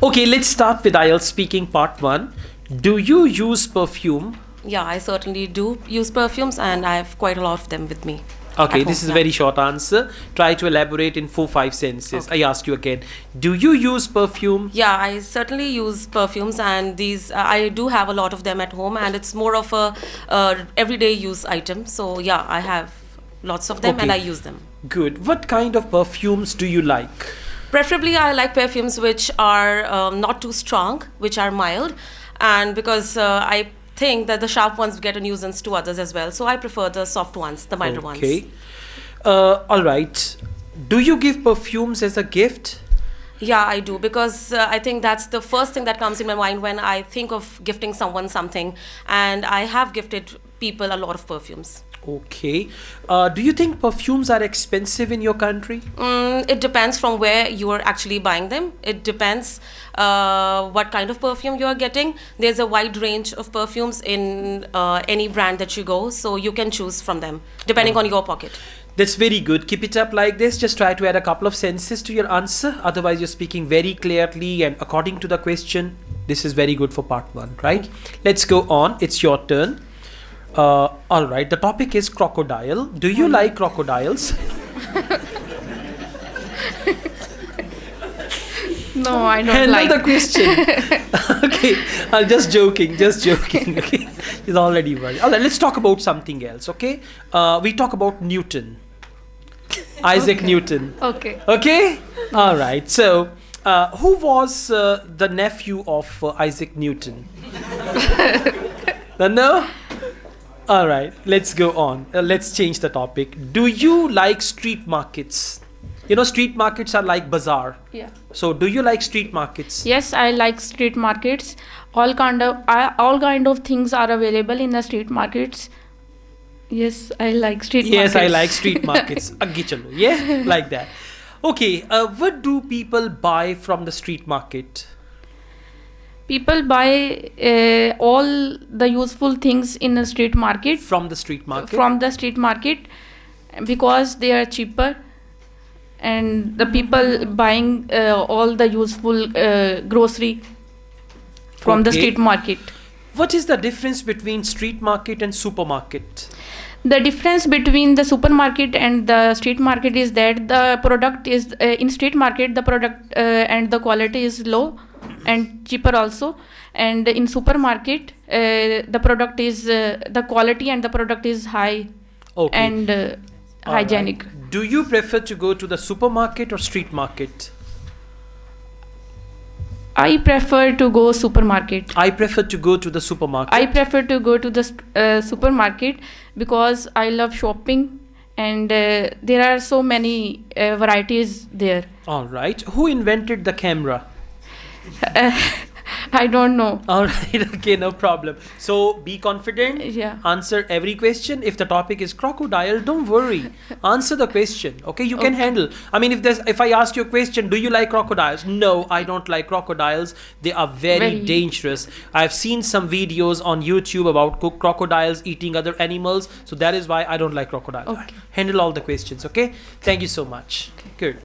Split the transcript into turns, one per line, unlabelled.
Okay, let's start with IELTS speaking part 1. Do you use perfume?
Yeah, I certainly do use perfumes, and I have quite a lot of them with me.
Okay,
at
this
home,
is a
yeah.
very short answer. Try to elaborate in 4-5 sentences.
Okay.
I ask you again. Do you use perfume?
Yeah, I certainly use perfumes, and these I do have a lot of them at home, and it's more of a everyday use item. So yeah, I have lots of them, and I
Okay.
use them.
Good. What kind of perfumes do you like?
Preferably, I like perfumes which are not too strong, which are mild, and because I think that the sharp ones get a nuisance to others as well. So I prefer the soft ones, the milder ones.
Okay. All right. Do you give perfumes as a gift?
Yeah, I do, because I think that's the first thing that comes in my mind when I think of gifting someone something, and I have gifted people a lot of perfumes.
Okay. Do you think perfumes are expensive in your country?
It depends from where you are actually buying them. It depends what kind of perfume you are getting. There's a wide range of perfumes in any brand that you go, so you can choose from them depending on your pocket.
That's very good. Keep it up like this. Just try to add a couple of sentences to your answer. Otherwise, you're speaking very clearly and according to the question. This is very good for part 1, right? Let's go on. It's your turn. All right. The topic is crocodile. Do you like crocodiles?
No, I don't
Handle
like.
the question. Okay. I'm just joking. Just joking. Okay. He's already worried. All right. Let's talk about something else. Okay. We talk about Newton. Isaac Newton.
Okay.
Okay. All right. So, who was the nephew of Isaac Newton? No? All right. Let's go on. Let's change the topic. Do you like street markets? You know, street markets are like bazaar.
Yeah.
So, do you like street markets?
Yes, I like street markets. All kind of things are available in the street markets. Yes, I like street
Yes,
markets.
I like street markets. Aggi chalo. Yeah, like that. Okay. What do people buy from the street market?
People buy all the useful things in the street market
From the street market?
from the street market because they are cheaper, and the people buying all the useful grocery from the
Okay.
street market.
What is the difference between street market and supermarket?
The difference between the supermarket and the street market is that the product is in street market, the product and the quality is low and cheaper also, and in supermarket the product is the quality and the product is high
Okay.
and
All right.
hygienic.
Do you prefer to go to the supermarket or street market?
I prefer to go supermarket.
I prefer to go to the supermarket.
I prefer to go to the supermarket because I love shopping, and there are so many varieties there.
All right. Who invented the camera?
I don't know.
All right. Okay, no problem. So be confident.
Yeah.
Answer every question. If the topic is crocodile, don't worry. Answer the question. Okay, you can
Okay.
handle. I mean, if I ask you a question, do you like crocodiles? No, I don't like crocodiles. They are very dangerous. I've seen some videos on YouTube about crocodiles eating other animals. So that is why I don't like crocodiles.
Okay.
Handle all the questions. Okay. Thank you so much. Good.